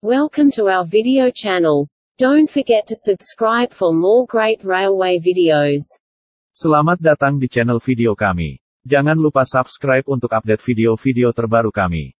Welcome to our video channel. Don't forget to subscribe for more great railway videos. Selamat datang di channel video kami. Jangan lupa subscribe untuk update video-video terbaru kami.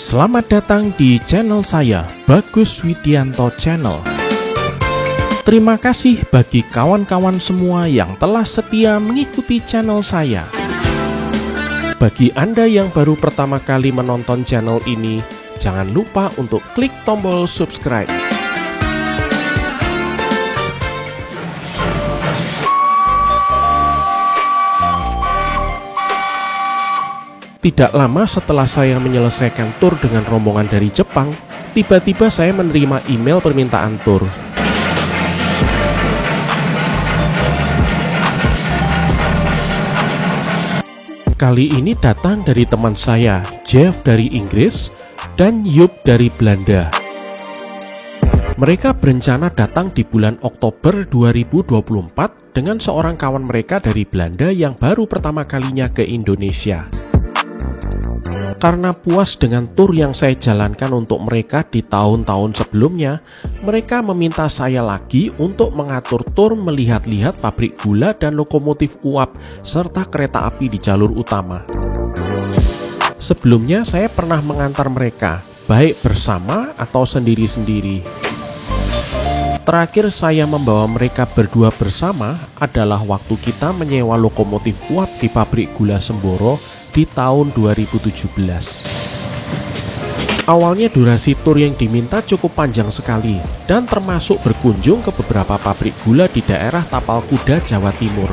Selamat datang di channel saya, Bagus Widianto Channel. Terima kasih bagi kawan-kawan semua yang telah setia mengikuti channel saya. Bagi Anda yang baru pertama kali menonton channel ini, jangan lupa untuk klik tombol subscribe. Tidak lama setelah saya menyelesaikan tur dengan rombongan dari Jepang, tiba-tiba saya menerima email permintaan tur. Kali ini datang dari teman saya, Jeff dari Inggris, dan Yup dari Belanda. Mereka berencana datang di bulan Oktober 2024 dengan seorang kawan mereka dari Belanda yang baru pertama kalinya ke Indonesia. Karena puas dengan tur yang saya jalankan untuk mereka di tahun-tahun sebelumnya, mereka meminta saya lagi untuk mengatur tur melihat-lihat pabrik gula dan lokomotif uap, serta kereta api di jalur utama. Sebelumnya saya pernah mengantar mereka, baik bersama atau sendiri-sendiri. Terakhir saya membawa mereka berdua bersama adalah waktu kita menyewa lokomotif uap di pabrik gula Semboro di tahun 2017. Awalnya durasi tur yang diminta cukup panjang sekali dan termasuk berkunjung ke beberapa pabrik gula di daerah Tapal Kuda, Jawa Timur.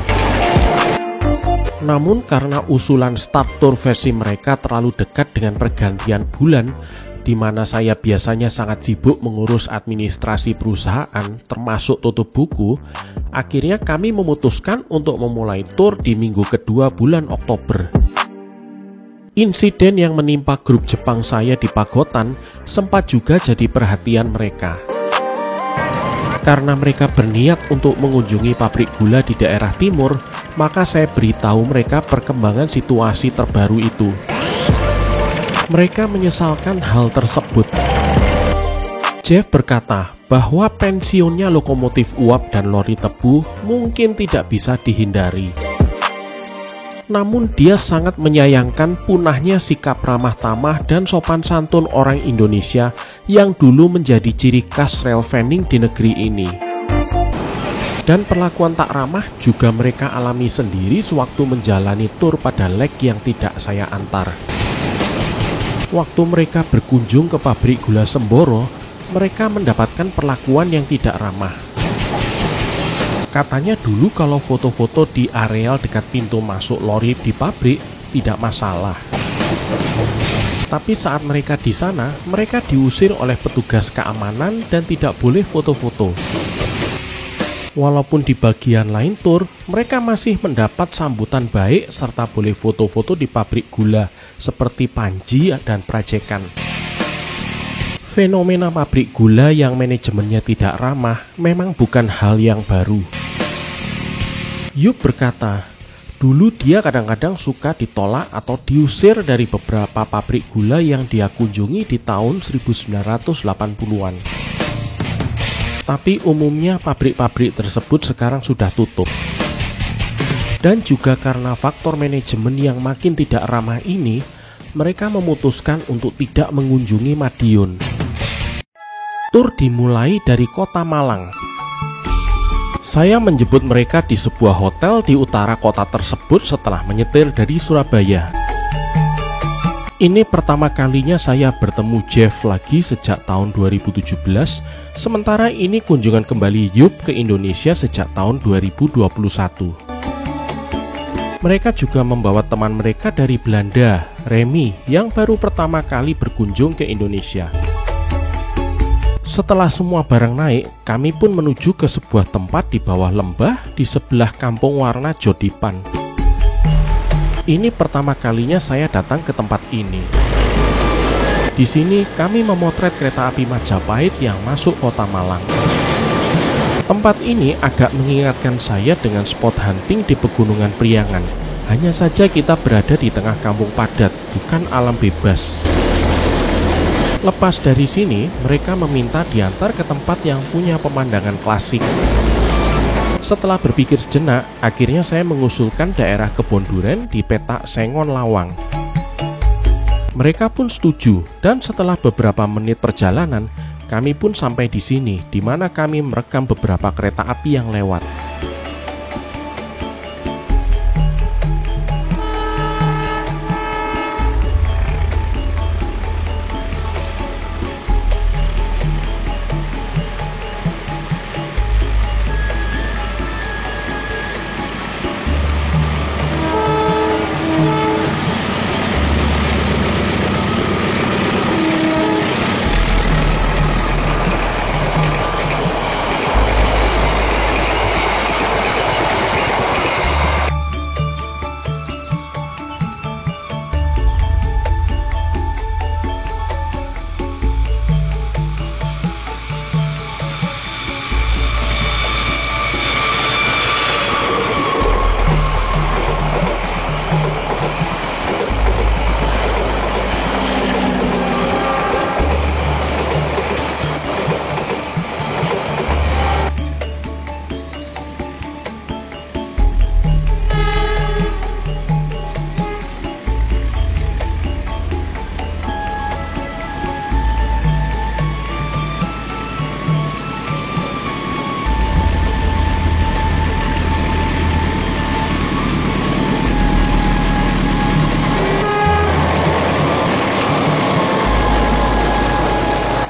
Namun karena usulan start tour versi mereka terlalu dekat dengan pergantian bulan, di mana saya biasanya sangat sibuk mengurus administrasi perusahaan termasuk tutup buku, akhirnya kami memutuskan untuk memulai tur di minggu kedua bulan Oktober. Insiden yang menimpa grup Jepang saya di Pagotan sempat juga jadi perhatian mereka. Karena mereka berniat untuk mengunjungi pabrik gula di daerah timur, maka saya beritahu mereka perkembangan situasi terbaru itu. Mereka menyesalkan hal tersebut. Jeff berkata bahwa pensiunnya lokomotif uap dan lori tebu mungkin tidak bisa dihindari. Namun dia sangat menyayangkan punahnya sikap ramah tamah dan sopan santun orang Indonesia yang dulu menjadi ciri khas rail fanning di negeri ini. Dan perlakuan tak ramah juga mereka alami sendiri sewaktu menjalani tur pada leg yang tidak saya antar. Waktu mereka berkunjung ke pabrik gula Semboro, mereka mendapatkan perlakuan yang tidak ramah. Katanya dulu kalau foto-foto di areal dekat pintu masuk lori di pabrik tidak masalah. Tapi saat mereka di sana, mereka diusir oleh petugas keamanan dan tidak boleh foto-foto. Walaupun di bagian lain tur, mereka masih mendapat sambutan baik serta boleh foto-foto di pabrik gula seperti Panji dan Prajekan. Fenomena pabrik gula yang manajemennya tidak ramah memang bukan hal yang baru. Yup berkata, dulu dia kadang-kadang suka ditolak atau diusir dari beberapa pabrik gula yang dia kunjungi di tahun 1980-an. Tapi umumnya pabrik-pabrik tersebut sekarang sudah tutup. Dan juga karena faktor manajemen yang makin tidak ramah ini, mereka memutuskan untuk tidak mengunjungi Madiun. Tur dimulai dari kota Malang. Saya menjemput mereka di sebuah hotel di utara kota tersebut setelah menyetir dari Surabaya. Ini pertama kalinya saya bertemu Jeff lagi sejak tahun 2017, sementara ini kunjungan kembali Yup ke Indonesia sejak tahun 2021. Mereka juga membawa teman mereka dari Belanda, Remy, yang baru pertama kali berkunjung ke Indonesia. Setelah semua barang naik, kami pun menuju ke sebuah tempat di bawah lembah di sebelah Kampung Warna Jodipan. Ini pertama kalinya saya datang ke tempat ini. Di sini kami memotret kereta api Majapahit yang masuk kota Malang. Tempat ini agak mengingatkan saya dengan spot hunting di Pegunungan Priangan. Hanya saja kita berada di tengah kampung padat, bukan alam bebas. Lepas dari sini, mereka meminta diantar ke tempat yang punya pemandangan klasik. Setelah berpikir sejenak, akhirnya saya mengusulkan daerah Kebon Duren di Petak Sengon Lawang. Mereka pun setuju, dan setelah beberapa menit perjalanan, kami pun sampai di sini, di mana kami merekam beberapa kereta api yang lewat.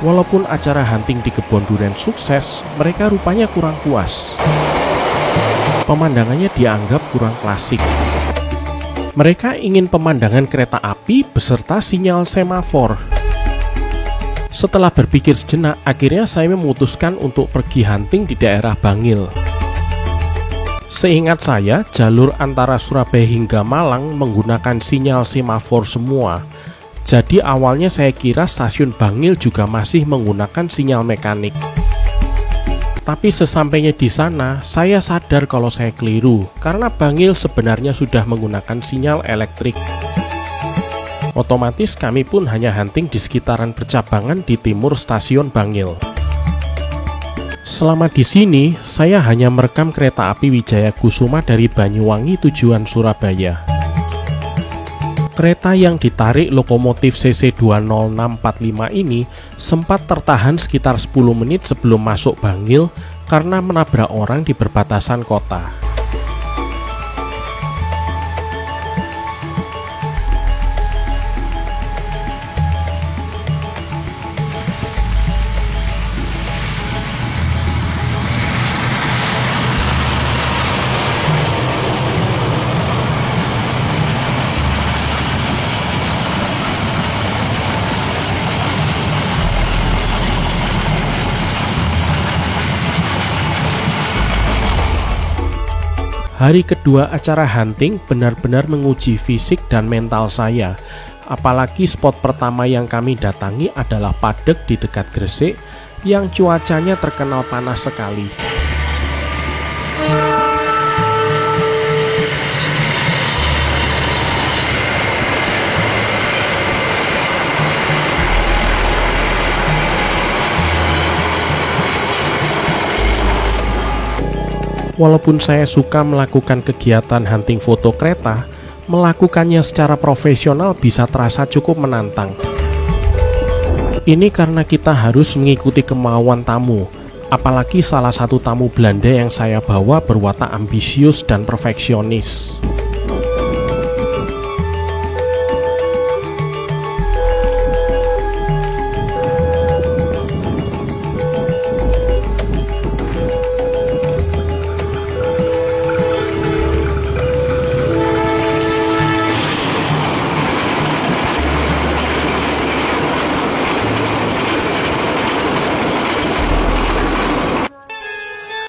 Walaupun acara hunting di Kebon Duren sukses, mereka rupanya kurang puas. Pemandangannya dianggap kurang klasik. Mereka ingin pemandangan kereta api beserta sinyal semafor. Setelah berpikir sejenak, akhirnya saya memutuskan untuk pergi hunting di daerah Bangil. Seingat saya, jalur antara Surabaya hingga Malang menggunakan sinyal semafor semua. Jadi awalnya saya kira stasiun Bangil juga masih menggunakan sinyal mekanik. Tapi sesampainya di sana, saya sadar kalau saya keliru, karena Bangil sebenarnya sudah menggunakan sinyal elektrik. Otomatis kami pun hanya hunting di sekitaran percabangan di timur stasiun Bangil. Selama di sini, saya hanya merekam kereta api Wijaya Kusuma dari Banyuwangi tujuan Surabaya. Kereta yang ditarik lokomotif CC 20645 ini sempat tertahan sekitar 10 menit sebelum masuk Bangil karena menabrak orang di perbatasan kota. Hari kedua acara hunting benar-benar menguji fisik dan mental saya. Apalagi spot pertama yang kami datangi adalah Padek di dekat Gresik yang cuacanya terkenal panas sekali. Walaupun saya suka melakukan kegiatan hunting foto kereta, melakukannya secara profesional bisa terasa cukup menantang. Ini karena kita harus mengikuti kemauan tamu, apalagi salah satu tamu Belanda yang saya bawa berwatak ambisius dan perfeksionis.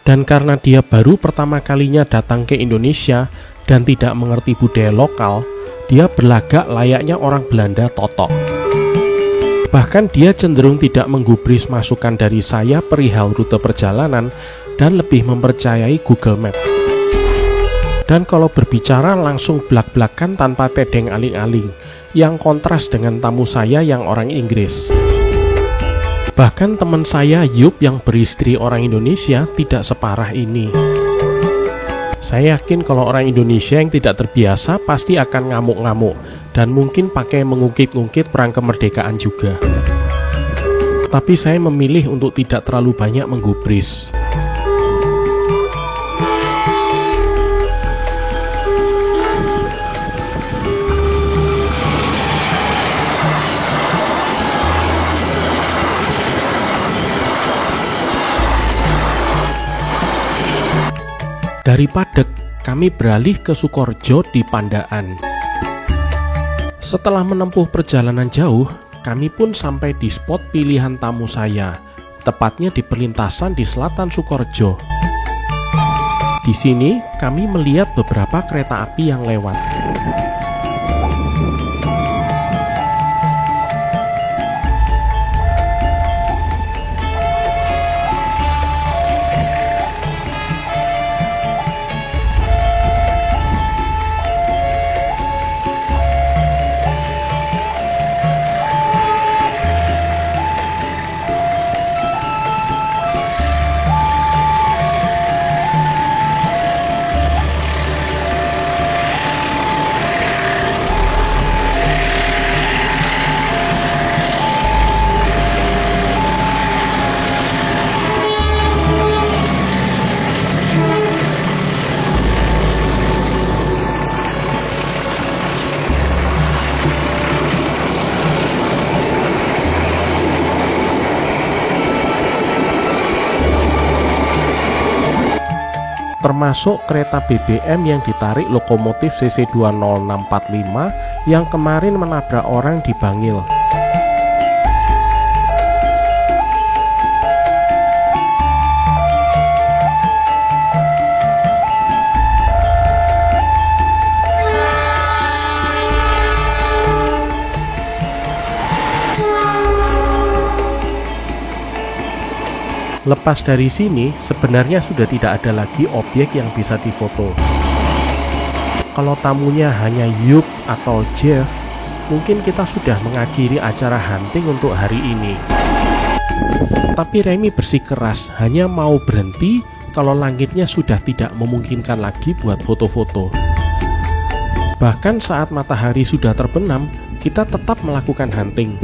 Dan karena dia baru pertama kalinya datang ke Indonesia dan tidak mengerti budaya lokal, Dia berlagak layaknya orang Belanda totok. Bahkan dia cenderung tidak menggubris masukan dari saya perihal rute perjalanan dan lebih mempercayai Google Map. Dan kalau berbicara langsung blak-blakan tanpa tedeng aling-aling, yang kontras dengan tamu saya yang orang Inggris. Bahkan teman saya Yup yang beristri orang Indonesia tidak separah ini. Saya yakin kalau orang Indonesia yang tidak terbiasa pasti akan ngamuk-ngamuk dan mungkin pakai mengungkit-ungkit perang kemerdekaan juga. Tapi saya memilih untuk tidak terlalu banyak menggubris. Dari Padek, kami beralih ke Sukorejo di Pandaan. Setelah menempuh perjalanan jauh, kami pun sampai di spot pilihan tamu saya, tepatnya di perlintasan di selatan Sukorejo. Di sini, kami melihat beberapa kereta api yang lewat. Termasuk kereta BBM yang ditarik lokomotif CC20645 yang kemarin menabrak orang di Bangil. Lepas dari sini, sebenarnya sudah tidak ada lagi objek yang bisa difoto. Kalau tamunya hanya Yup atau Jeff, mungkin kita sudah mengakhiri acara hunting untuk hari ini. Tapi Remy bersikeras hanya mau berhenti kalau langitnya sudah tidak memungkinkan lagi buat foto-foto. Bahkan saat matahari sudah terbenam, kita tetap melakukan hunting.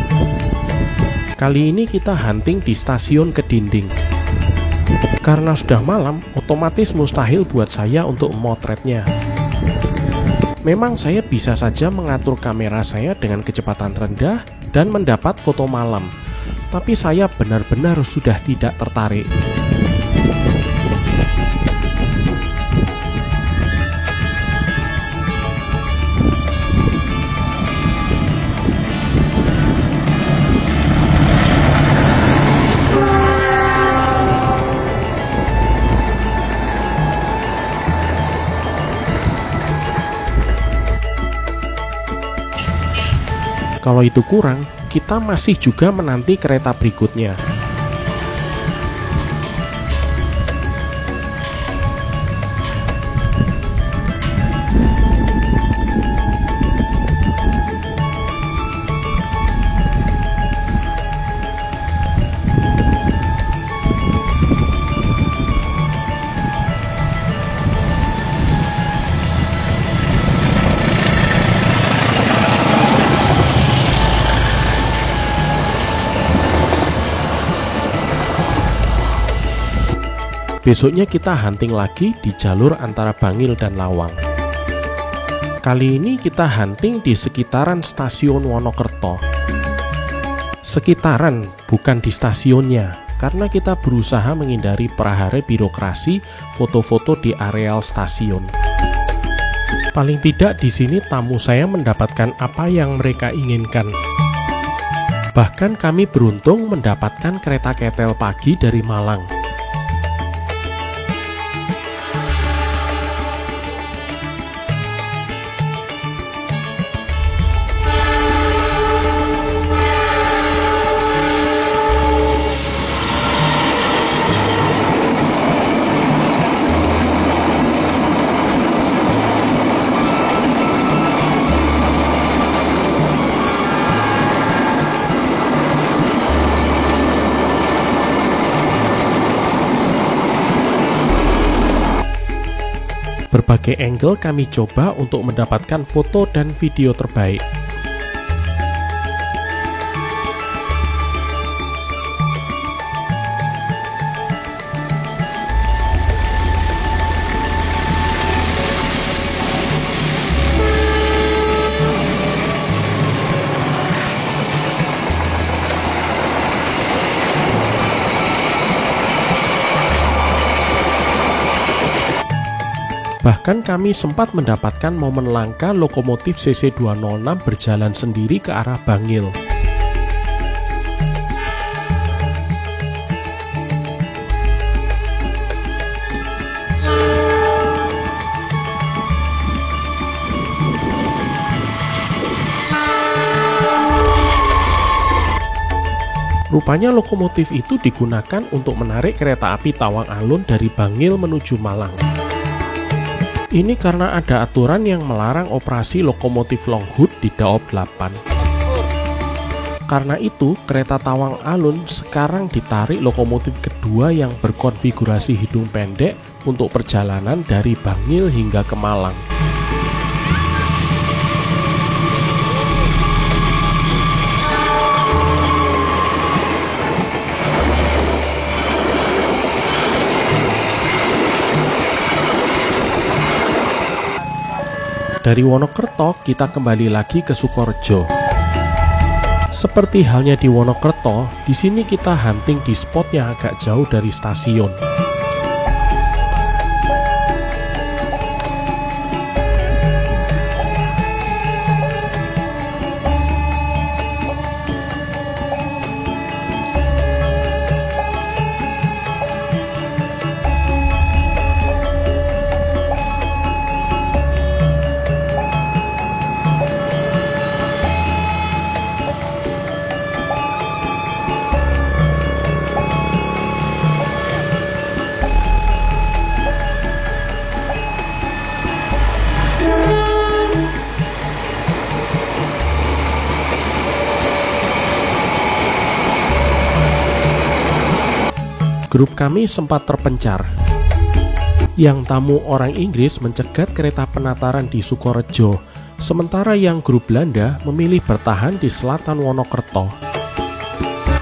Kali ini kita hunting di stasiun Kedinding. Karena sudah malam, otomatis mustahil buat saya untuk memotretnya. Memang saya bisa saja mengatur kamera saya dengan kecepatan rendah dan mendapat foto malam, tapi saya benar-benar sudah tidak tertarik. Kalau itu kurang, kita masih juga menanti kereta berikutnya. Besoknya kita hunting lagi di jalur antara Bangil dan Lawang. Kali ini kita hunting di sekitaran stasiun Wonokerto. Sekitaran, bukan di stasiunnya, karena kita berusaha menghindari prahara birokrasi foto-foto di areal stasiun. Paling tidak di sini tamu saya mendapatkan apa yang mereka inginkan. Bahkan kami beruntung mendapatkan kereta ketel pagi dari Malang. Berbagai angle kami coba untuk mendapatkan foto dan video terbaik. Bahkan kami sempat mendapatkan momen langka lokomotif CC206 berjalan sendiri ke arah Bangil. Rupanya lokomotif itu digunakan untuk menarik kereta api Tawang Alun dari Bangil menuju Malang. Ini karena ada aturan yang melarang operasi lokomotif Longhood di Daob 8. Karena itu, kereta Tawang Alun sekarang ditarik lokomotif kedua yang berkonfigurasi hidung pendek untuk perjalanan dari Bangil hingga ke Malang. Dari Wonokerto, kita kembali lagi ke Sukorejo. Seperti halnya di Wonokerto, di sini kita hunting di spot yang agak jauh dari stasiun. Grup kami sempat terpencar. Yang tamu orang Inggris mencegat kereta penataran di Sukorejo, sementara yang grup Belanda memilih bertahan di selatan Wonokerto.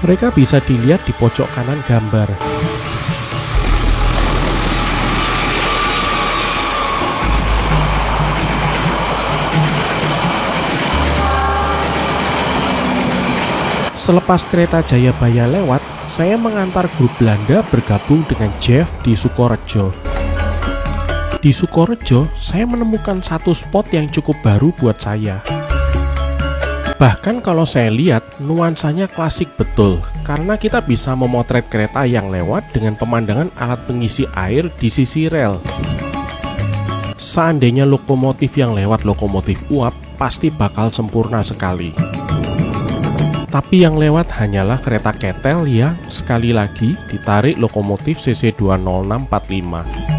Mereka bisa dilihat di pojok kanan gambar. Selepas kereta Jayabaya lewat, saya mengantar grup Belanda bergabung dengan Jeff di Sukorejo. Di Sukorejo, saya menemukan satu spot yang cukup baru buat saya. Bahkan kalau saya lihat, nuansanya klasik betul, karena kita bisa memotret kereta yang lewat dengan pemandangan alat pengisi air di sisi rel. Seandainya lokomotif yang lewat lokomotif uap, pasti bakal sempurna sekali. Tapi yang lewat hanyalah kereta ketel yang, sekali lagi, ditarik lokomotif CC20645.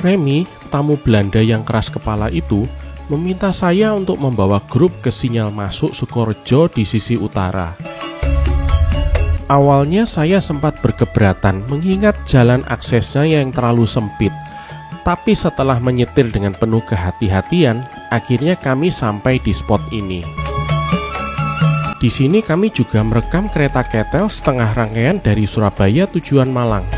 Remy, tamu Belanda yang keras kepala itu, meminta saya untuk membawa grup ke sinyal masuk Sukorejo di sisi utara. Awalnya saya sempat berkeberatan mengingat jalan aksesnya yang terlalu sempit, tapi setelah menyetir dengan penuh kehati-hatian, akhirnya kami sampai di spot ini. Di sini kami juga merekam kereta ketel setengah rangkaian dari Surabaya tujuan Malang.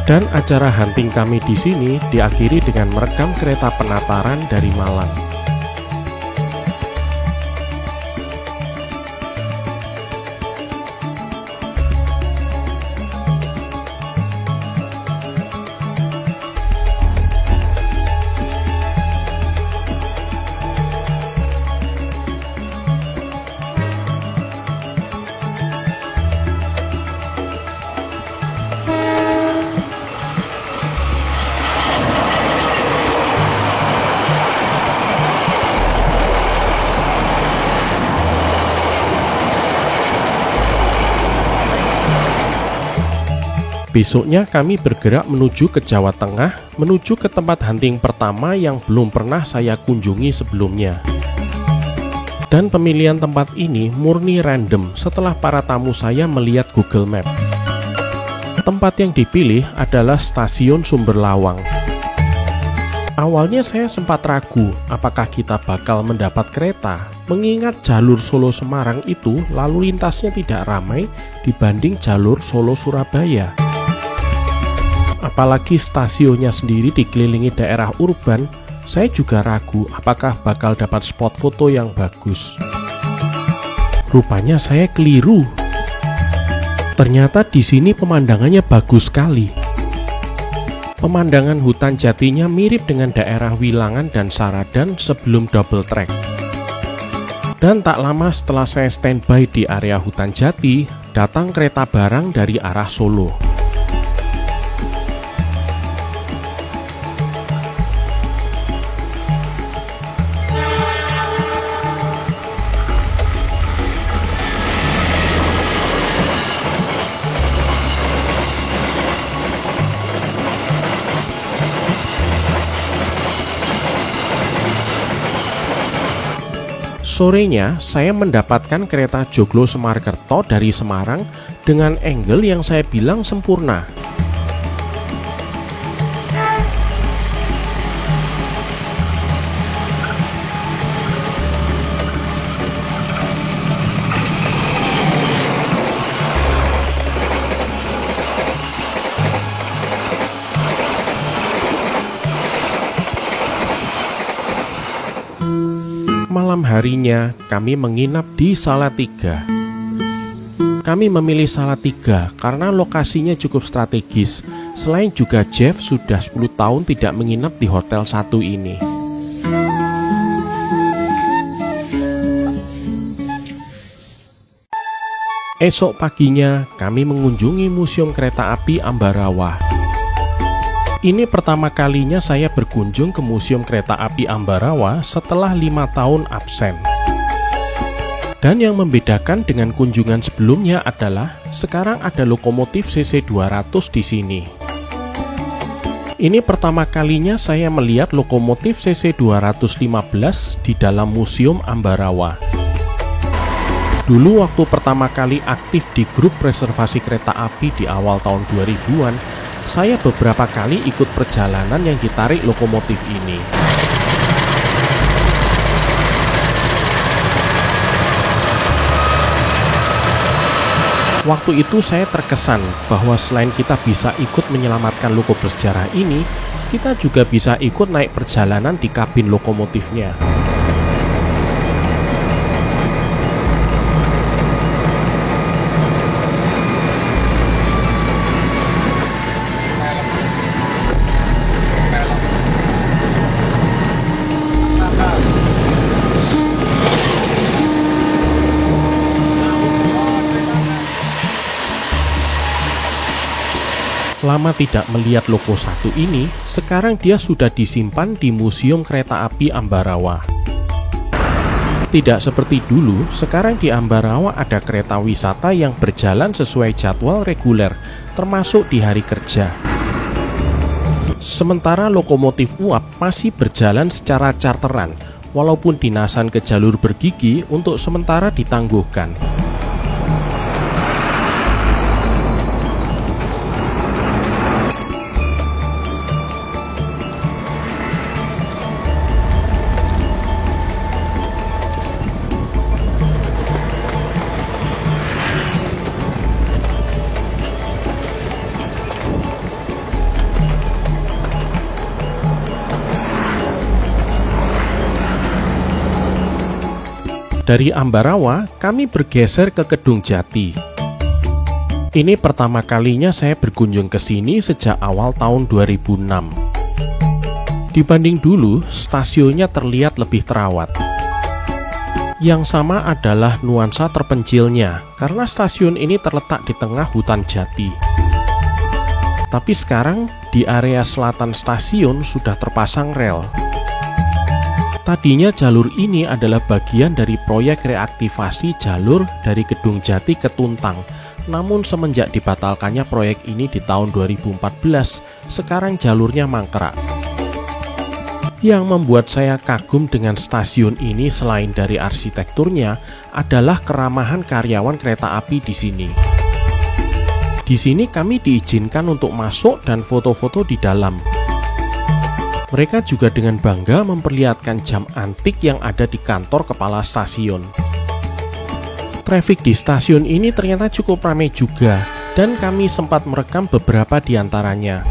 Dan acara hunting kami di sini diakhiri dengan merekam kereta penataran dari Malang. Besoknya kami bergerak menuju ke Jawa Tengah, menuju ke tempat hunting pertama yang belum pernah saya kunjungi sebelumnya. Dan pemilihan tempat ini murni random setelah para tamu saya melihat Google Map. Tempat yang dipilih adalah Stasiun Sumber Lawang. Awalnya saya sempat ragu apakah kita bakal mendapat kereta, mengingat jalur Solo Semarang itu lalu lintasnya tidak ramai dibanding jalur Solo Surabaya. Apalagi stasiunnya sendiri dikelilingi daerah urban, saya juga ragu apakah bakal dapat spot foto yang bagus. Rupanya saya keliru. Ternyata di sini pemandangannya bagus sekali. Pemandangan hutan jatinya mirip dengan daerah Wilangan dan Saradan sebelum double track. Dan tak lama setelah saya standby di area hutan jati, datang kereta barang dari arah Solo. Sorenya, saya mendapatkan kereta Joglo Semarkerto dari Semarang dengan angle yang saya bilang sempurna. Malam harinya, kami menginap di Salatiga. Kami memilih Salatiga karena lokasinya cukup strategis. Selain juga Jeff sudah 10 tahun tidak menginap di hotel satu ini. Esok paginya, kami mengunjungi Museum Kereta Api Ambarawa. Ini pertama kalinya saya berkunjung ke Museum Kereta Api Ambarawa setelah 5 tahun absen. Dan yang membedakan dengan kunjungan sebelumnya adalah sekarang ada lokomotif CC200 di sini. Ini pertama kalinya saya melihat lokomotif CC215 di dalam Museum Ambarawa. Dulu waktu pertama kali aktif di grup reservasi kereta api di awal tahun 2000-an, saya beberapa kali ikut perjalanan yang ditarik lokomotif ini. Waktu itu saya terkesan bahwa selain kita bisa ikut menyelamatkan loko bersejarah ini, kita juga bisa ikut naik perjalanan di kabin lokomotifnya. Lama tidak melihat loko satu ini, sekarang dia sudah disimpan di Museum Kereta Api Ambarawa. Tidak seperti dulu, sekarang di Ambarawa ada kereta wisata yang berjalan sesuai jadwal reguler, termasuk di hari kerja. Sementara lokomotif uap masih berjalan secara charteran, walaupun dinasan ke jalur bergigi untuk sementara ditangguhkan. Dari Ambarawa, kami bergeser ke Kedung Jati. Ini pertama kalinya saya berkunjung ke sini sejak awal tahun 2006. Dibanding dulu, stasiunnya terlihat lebih terawat. Yang sama adalah nuansa terpencilnya, karena stasiun ini terletak di tengah hutan jati. Tapi sekarang, di area selatan stasiun sudah terpasang rel. Tadinya jalur ini adalah bagian dari proyek reaktivasi jalur dari Kedung Jati ke Tuntang. Namun semenjak dibatalkannya proyek ini di tahun 2014, sekarang jalurnya mangkrak. Yang membuat saya kagum dengan stasiun ini selain dari arsitekturnya adalah keramahan karyawan kereta api di sini. Di sini kami diizinkan untuk masuk dan foto-foto di dalam. Mereka juga dengan bangga memperlihatkan jam antik yang ada di kantor kepala stasiun. Traffic di stasiun ini ternyata cukup ramai juga, dan kami sempat merekam beberapa di antaranya.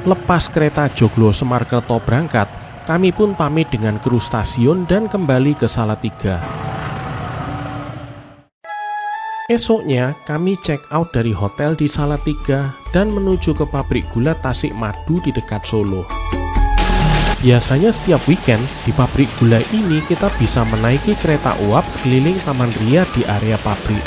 Lepas kereta Joglo Semarkerto berangkat, kami pun pamit dengan kru stasiun dan kembali ke Salatiga. Esoknya, kami check out dari hotel di Salatiga dan menuju ke pabrik gula Tasik Madu di dekat Solo. Biasanya setiap weekend, di pabrik gula ini kita bisa menaiki kereta uap keliling Taman Ria di area pabrik.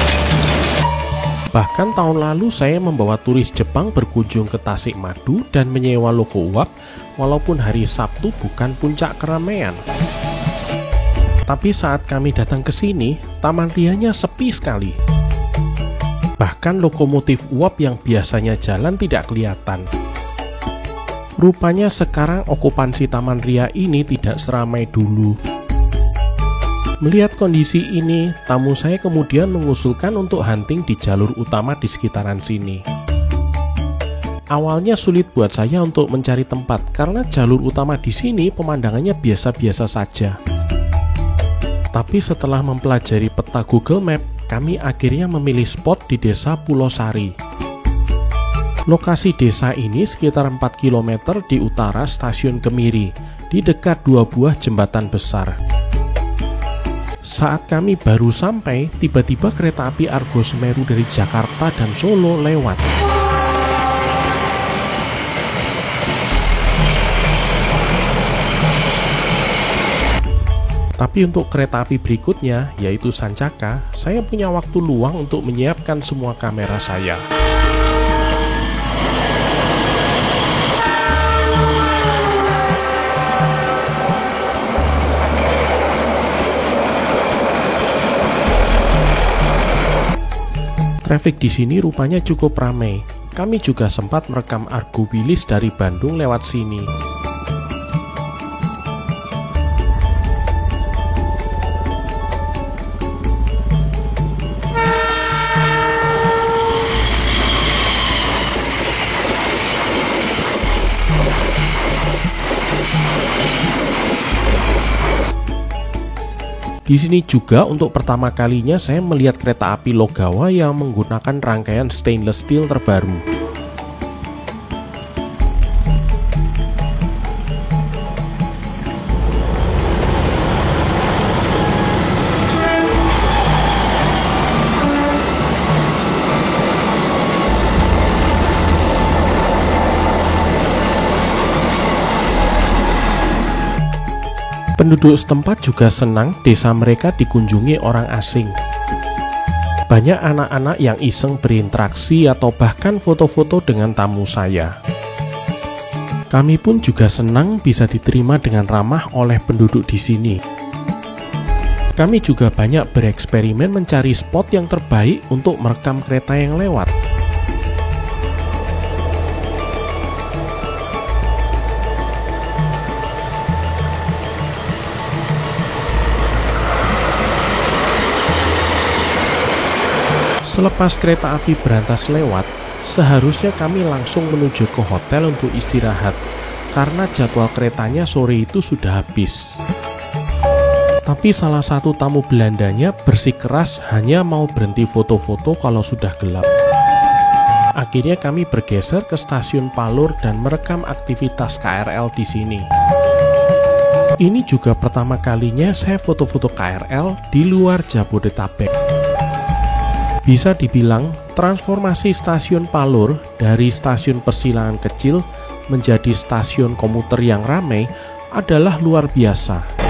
Bahkan tahun lalu saya membawa turis Jepang berkunjung ke Tasik Madu dan menyewa logo uap, walaupun hari Sabtu bukan puncak keramaian. Tapi saat kami datang ke sini, Taman Rianya sepi sekali. Bahkan lokomotif uap yang biasanya jalan tidak kelihatan. Rupanya sekarang okupansi Taman Ria ini tidak seramai dulu. Melihat kondisi ini, tamu saya kemudian mengusulkan untuk hunting di jalur utama di sekitaran sini. Awalnya sulit buat saya untuk mencari tempat karena jalur utama di sini pemandangannya biasa-biasa saja. Tapi setelah mempelajari peta Google Map, kami akhirnya memilih spot di desa Pulau Sari. Lokasi desa ini sekitar 4 km di utara stasiun Kemiri, di dekat 2 buah jembatan besar. Saat kami baru sampai, tiba-tiba kereta api Argo Semeru dari Jakarta dan Solo lewat. Tapi untuk kereta api berikutnya, yaitu Sancaka, saya punya waktu luang untuk menyiapkan semua kamera saya. Traffic di sini rupanya cukup ramai. Kami juga sempat merekam Argo Wilis dari Bandung lewat sini. Di sini juga untuk pertama kalinya saya melihat kereta api Logawa yang menggunakan rangkaian stainless steel terbaru. Penduduk setempat juga senang desa mereka dikunjungi orang asing. Banyak anak-anak yang iseng berinteraksi atau bahkan foto-foto dengan tamu saya. Kami pun juga senang bisa diterima dengan ramah oleh penduduk di sini. Kami juga banyak bereksperimen mencari spot yang terbaik untuk merekam kereta yang lewat. Selepas kereta api berantas lewat, seharusnya kami langsung menuju ke hotel untuk istirahat, karena jadwal keretanya sore itu sudah habis. Tapi salah satu tamu Belandanya bersikeras hanya mau berhenti foto-foto kalau sudah gelap. Akhirnya kami bergeser ke stasiun Palur dan merekam aktivitas KRL di sini. Ini juga pertama kalinya saya foto-foto KRL di luar Jabodetabek. Bisa dibilang, transformasi stasiun Palur dari stasiun persilangan kecil menjadi stasiun komuter yang ramai adalah luar biasa.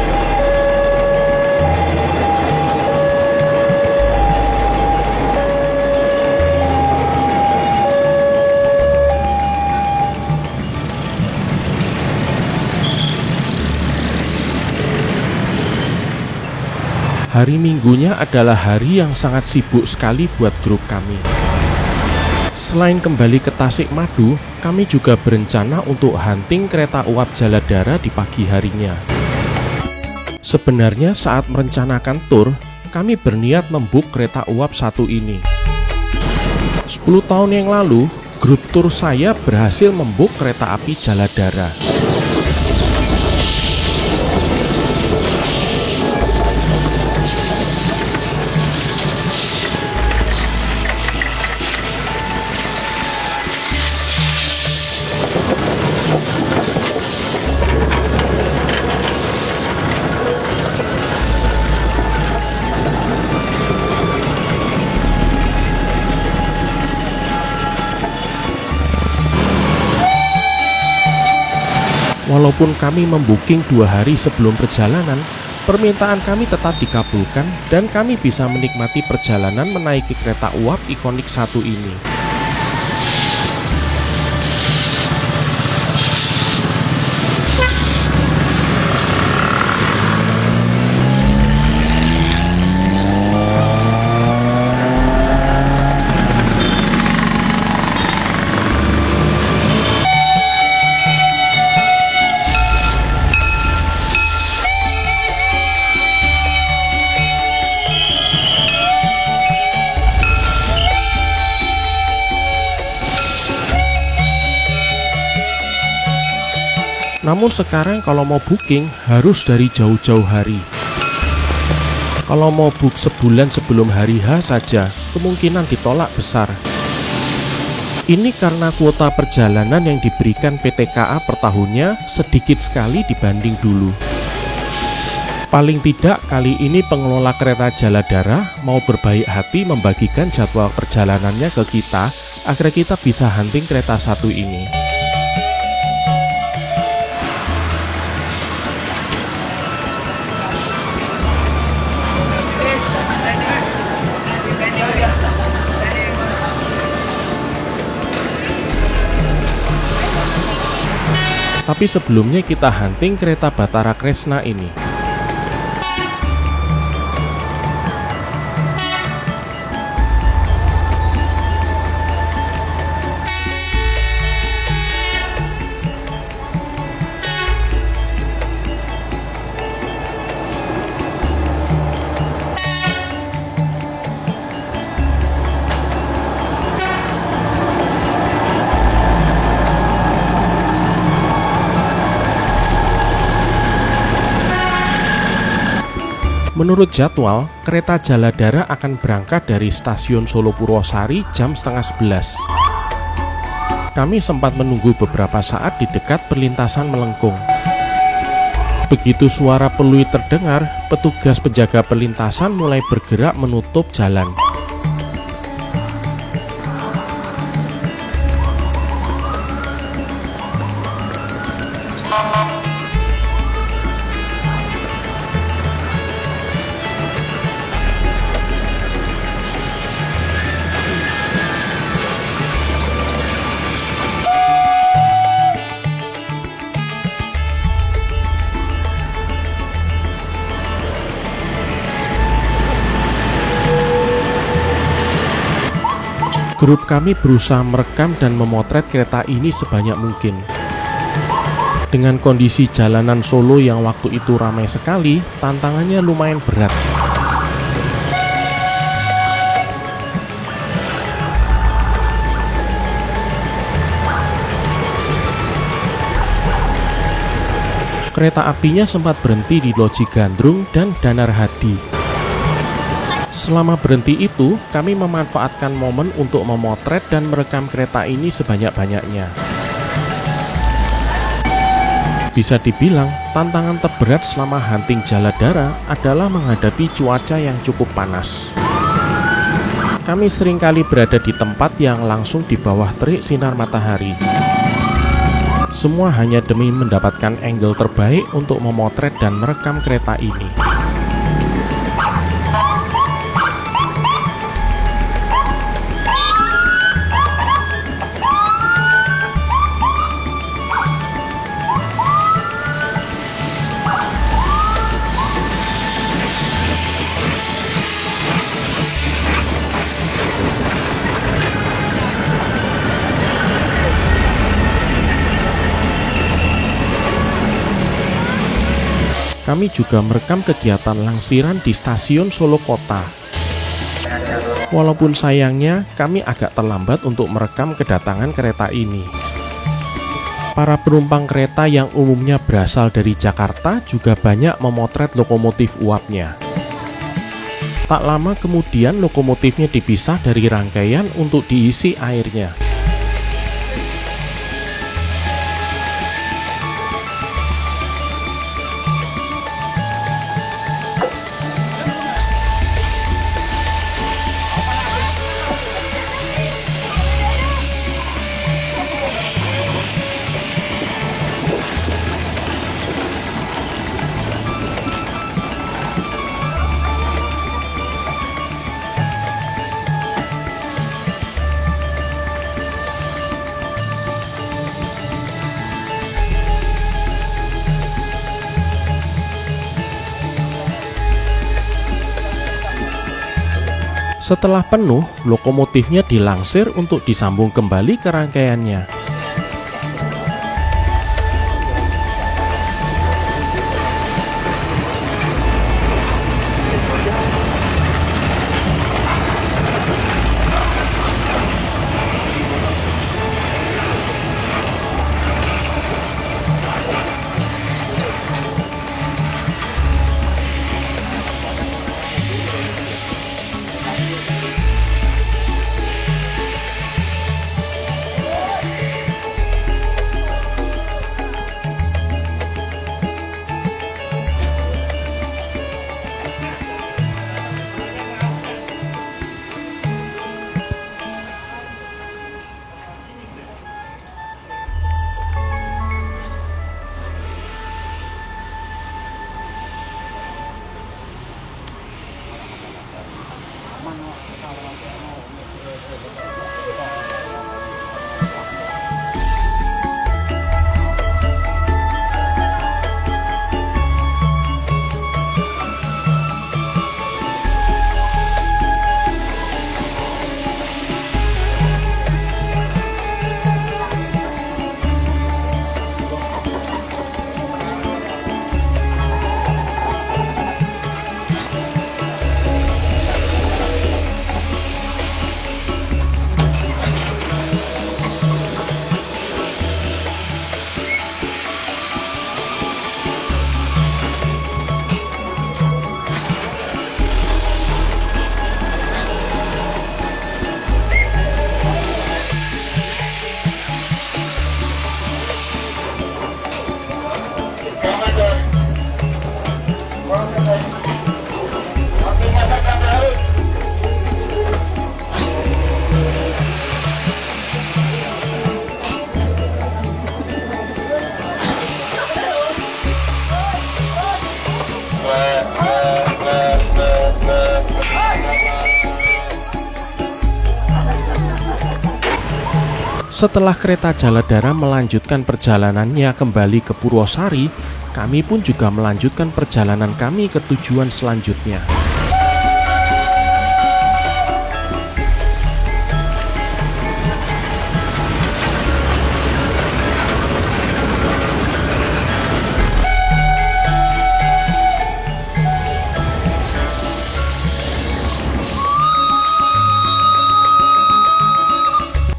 Hari Minggunya adalah hari yang sangat sibuk sekali buat grup kami. Selain kembali ke Tasikmadu, kami juga berencana untuk hunting kereta uap Jaladara di pagi harinya. Sebenarnya saat merencanakan tur, kami berniat membuk kereta uap satu ini. 10 tahun yang lalu, grup tur saya berhasil membuk kereta api Jaladara. Walaupun kami membooking 2 hari sebelum perjalanan, permintaan kami tetap dikabulkan dan kami bisa menikmati perjalanan menaiki kereta uap ikonik satu ini. Namun sekarang kalau mau booking harus dari jauh-jauh hari. Kalau mau book sebulan sebelum hari H saja, kemungkinan ditolak besar. Ini karena kuota perjalanan yang diberikan PT KA per tahunnya sedikit sekali dibanding dulu. Paling tidak kali ini pengelola kereta Jaladara mau berbaik hati membagikan jadwal perjalanannya ke kita agar kita bisa hunting kereta satu ini. Tapi sebelumnya kita hunting kereta Batara Kresna ini. Menurut jadwal, kereta Jaladara akan berangkat dari stasiun Solo Purwosari jam setengah 11. Kami sempat menunggu beberapa saat di dekat perlintasan melengkung. Begitu suara peluit terdengar, petugas penjaga perlintasan mulai bergerak menutup jalan. Grup kami berusaha merekam dan memotret kereta ini sebanyak mungkin. Dengan kondisi jalanan Solo yang waktu itu ramai sekali, tantangannya lumayan berat. Kereta apinya sempat berhenti di Loji Gandrung dan Danar Hadi. Selama berhenti itu, kami memanfaatkan momen untuk memotret dan merekam kereta ini sebanyak-banyaknya. Bisa dibilang, tantangan terberat selama hunting Jaladara adalah menghadapi cuaca yang cukup panas. Kami seringkali berada di tempat yang langsung di bawah terik sinar matahari. Semua hanya demi mendapatkan angle terbaik untuk memotret dan merekam kereta ini. Kami juga merekam kegiatan langsiran di stasiun Solo Kota. Walaupun sayangnya kami agak terlambat untuk merekam kedatangan kereta ini. Para penumpang kereta yang umumnya berasal dari Jakarta juga banyak memotret lokomotif uapnya. Tak lama kemudian lokomotifnya dipisah dari rangkaian untuk diisi airnya. Setelah penuh, lokomotifnya dilangsir untuk disambung kembali ke rangkaiannya. Setelah kereta Jaladara melanjutkan perjalanannya kembali ke Purwosari, kami pun juga melanjutkan perjalanan kami ke tujuan selanjutnya.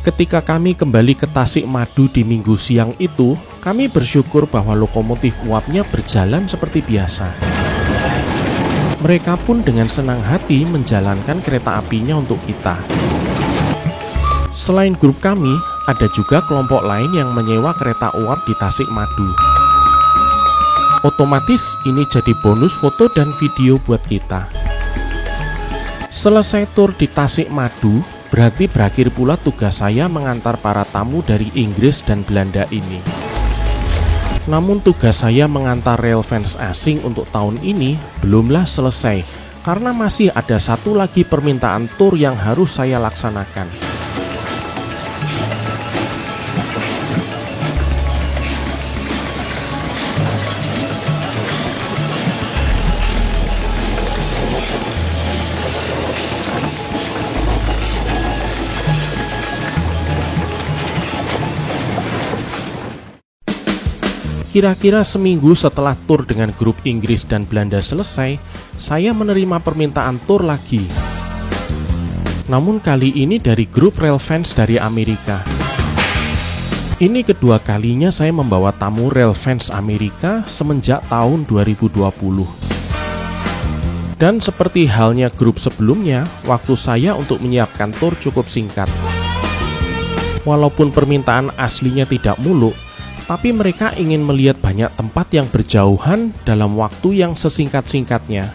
Ketika kami kembali ke Tasikmadu di minggu siang itu, kami bersyukur bahwa lokomotif uapnya berjalan seperti biasa. Mereka pun dengan senang hati menjalankan kereta apinya untuk kita. Selain grup kami, ada juga kelompok lain yang menyewa kereta uap di Tasikmadu. Otomatis ini jadi bonus foto dan video buat kita. Selesai tur di Tasikmadu, berarti berakhir pula tugas saya mengantar para tamu dari Inggris dan Belanda ini. Namun tugas saya mengantar railfans asing untuk tahun ini belumlah selesai, karena masih ada satu lagi permintaan tur yang harus saya laksanakan. Kira-kira seminggu setelah tur dengan grup Inggris dan Belanda selesai, saya menerima permintaan tur lagi. Namun kali ini dari grup railfans dari Amerika. Ini kedua kalinya saya membawa tamu railfans Amerika semenjak tahun 2020. Dan seperti halnya grup sebelumnya, waktu saya untuk menyiapkan tur cukup singkat. Walaupun permintaan aslinya tidak muluk, tapi mereka ingin melihat banyak tempat yang berjauhan dalam waktu yang sesingkat-singkatnya.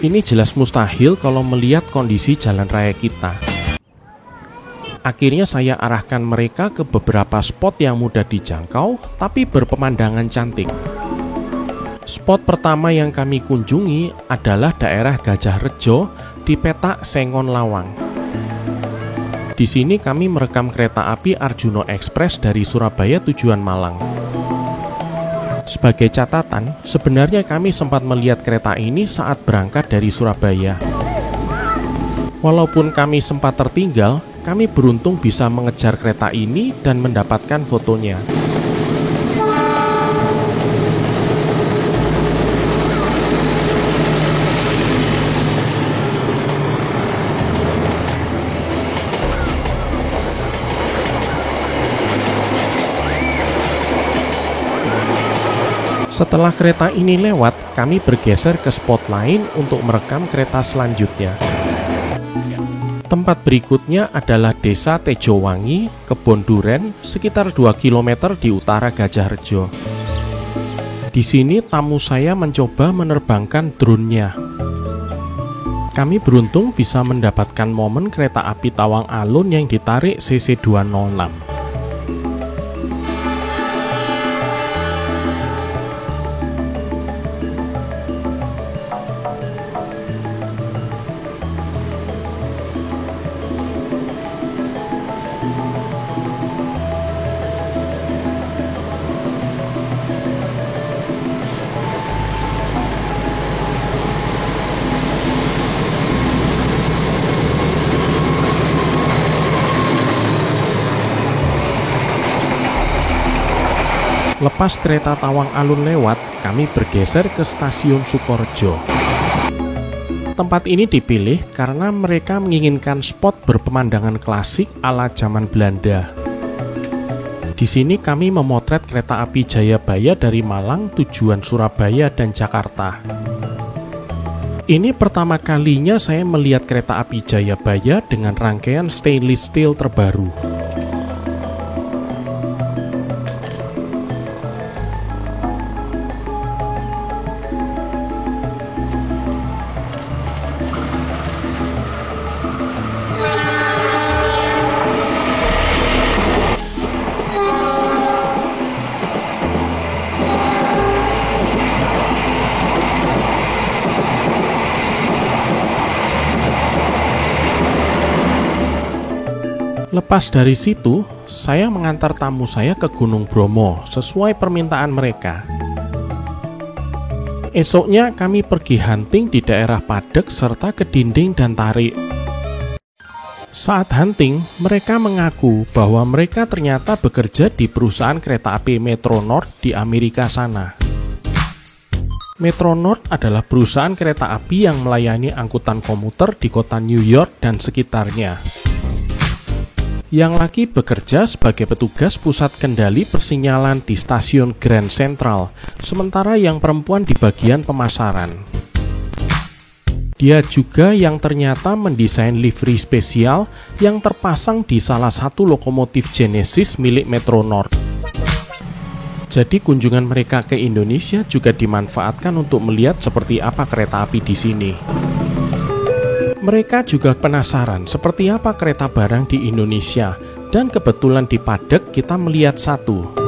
Ini jelas mustahil kalau melihat kondisi jalan raya kita. Akhirnya saya arahkan mereka ke beberapa spot yang mudah dijangkau, tapi berpemandangan cantik. Spot pertama yang kami kunjungi adalah daerah Gajah Rejo di Petak Sengon Lawang. Di sini kami merekam kereta api Arjuno Express dari Surabaya tujuan Malang. Sebagai catatan, sebenarnya kami sempat melihat kereta ini saat berangkat dari Surabaya. Walaupun kami sempat tertinggal, kami beruntung bisa mengejar kereta ini dan mendapatkan fotonya. Setelah kereta ini lewat, kami bergeser ke spot lain untuk merekam kereta selanjutnya. Tempat berikutnya adalah Desa Tejowangi, Kebon Duren, sekitar 2 km di utara Gajah Rejo. Di sini tamu saya mencoba menerbangkan drone-nya. Kami beruntung bisa mendapatkan momen kereta api Tawang Alun yang ditarik CC206. Lepas kereta Tawang Alun lewat, kami bergeser ke stasiun Sukorejo. Tempat ini dipilih karena mereka menginginkan spot berpemandangan klasik ala zaman Belanda. Di sini kami memotret kereta api Jayabaya dari Malang tujuan Surabaya dan Jakarta. Ini pertama kalinya saya melihat kereta api Jayabaya dengan rangkaian stainless steel terbaru. Lepas dari situ, saya mengantar tamu saya ke Gunung Bromo sesuai permintaan mereka. Esoknya kami pergi hunting di daerah Padek serta ke Dinding dan Tarik. Saat hunting, mereka mengaku bahwa mereka ternyata bekerja di perusahaan kereta api Metro North di Amerika sana. Metro North adalah perusahaan kereta api yang melayani angkutan komuter di kota New York dan sekitarnya. Yang laki bekerja sebagai petugas pusat kendali persinyalan di stasiun Grand Central, sementara yang perempuan di bagian pemasaran. Dia juga yang ternyata mendesain livery spesial yang terpasang di salah satu lokomotif Genesis milik Metro North. Jadi kunjungan mereka ke Indonesia juga dimanfaatkan untuk melihat seperti apa kereta api di sini. Mereka juga penasaran seperti apa kereta barang di Indonesia, dan kebetulan di Padek kita melihat satu.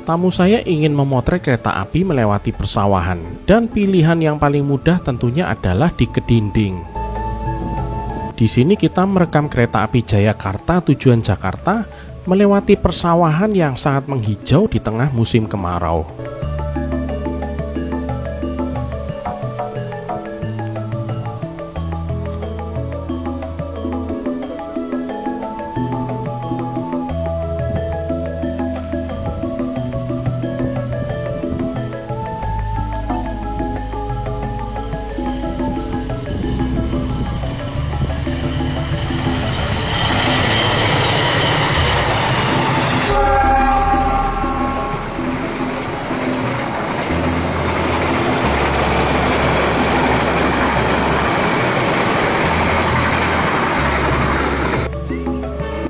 Tamu saya ingin memotret kereta api melewati persawahan, dan pilihan yang paling mudah tentunya adalah di Kedinding. Di sini kita merekam kereta api Jayakarta tujuan Jakarta melewati persawahan yang sangat menghijau di tengah musim kemarau.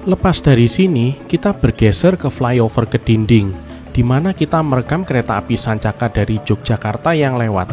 Lepas dari sini, kita bergeser ke flyover Kedinding, di mana kita merekam kereta api Sancaka dari Yogyakarta yang lewat.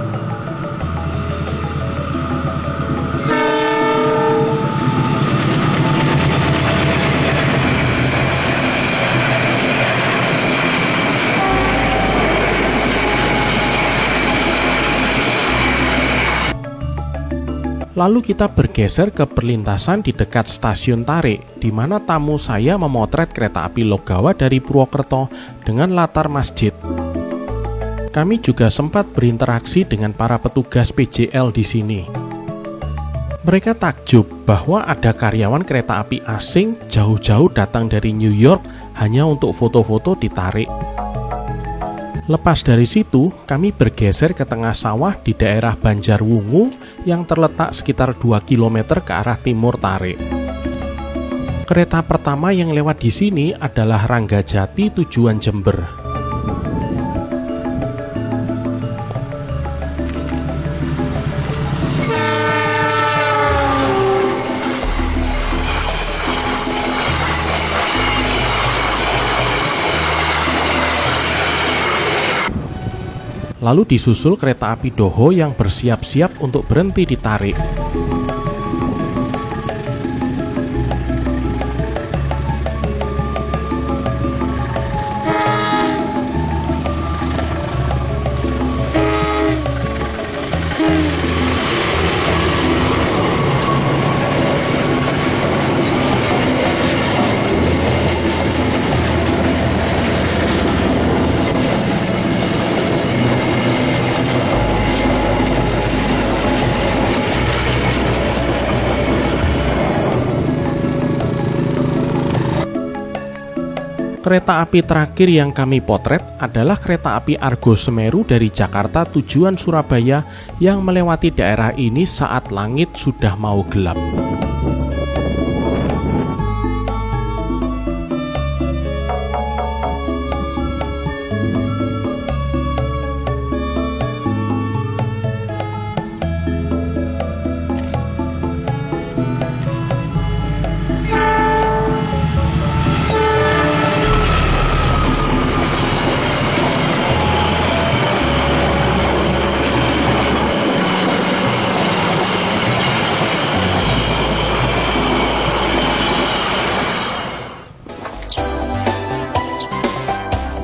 Lalu kita bergeser ke perlintasan di dekat stasiun Tarik, di mana tamu saya memotret kereta api Logawa dari Purwokerto dengan latar masjid. Kami juga sempat berinteraksi dengan para petugas PJL di sini. Mereka takjub bahwa ada karyawan kereta api asing jauh-jauh datang dari New York hanya untuk foto-foto di Tarik. Lepas dari situ, kami bergeser ke tengah sawah di daerah Banjarwungu yang terletak sekitar 2 km ke arah timur Tarik. Kereta pertama yang lewat di sini adalah Ranggajati tujuan Jember. lalu disusul kereta api Doho yang bersiap-siap untuk berhenti ditarik. Kereta api terakhir yang kami potret adalah kereta api Argo Semeru dari Jakarta tujuan Surabaya yang melewati daerah ini saat langit sudah mau gelap.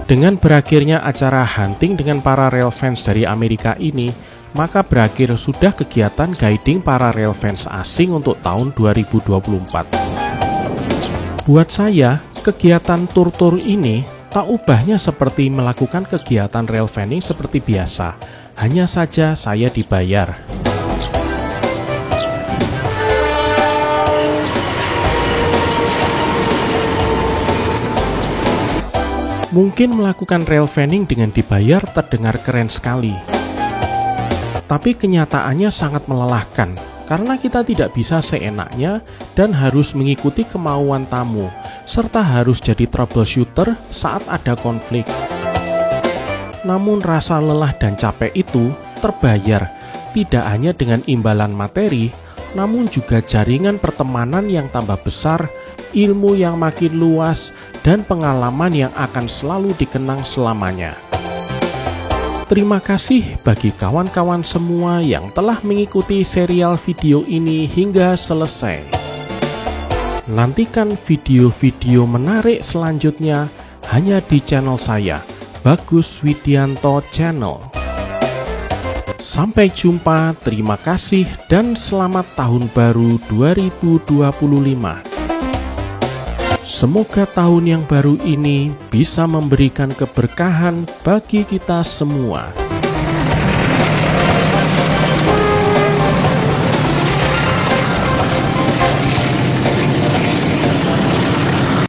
Dengan berakhirnya acara hunting dengan para rail fans dari Amerika ini, maka berakhir sudah kegiatan guiding para rail fans asing untuk tahun 2024. Buat saya, kegiatan tur-tur ini tak ubahnya seperti melakukan kegiatan rail fanning seperti biasa, hanya saja saya dibayar. Mungkin melakukan rail fanning dengan dibayar terdengar keren sekali. Tapi kenyataannya sangat melelahkan, karena kita tidak bisa seenaknya dan harus mengikuti kemauan tamu, serta harus jadi troubleshooter saat ada konflik. Namun rasa lelah dan capek itu terbayar, tidak hanya dengan imbalan materi, namun juga jaringan pertemanan yang tambah besar, ilmu yang makin luas, dan pengalaman yang akan selalu dikenang selamanya. Terima kasih bagi kawan-kawan semua yang telah mengikuti serial video ini hingga selesai. Nantikan video-video menarik selanjutnya hanya di channel saya, Bagus Widianto Channel. Sampai jumpa, terima kasih, dan selamat tahun baru 2025. Semoga tahun yang baru ini bisa memberikan keberkahan bagi kita semua.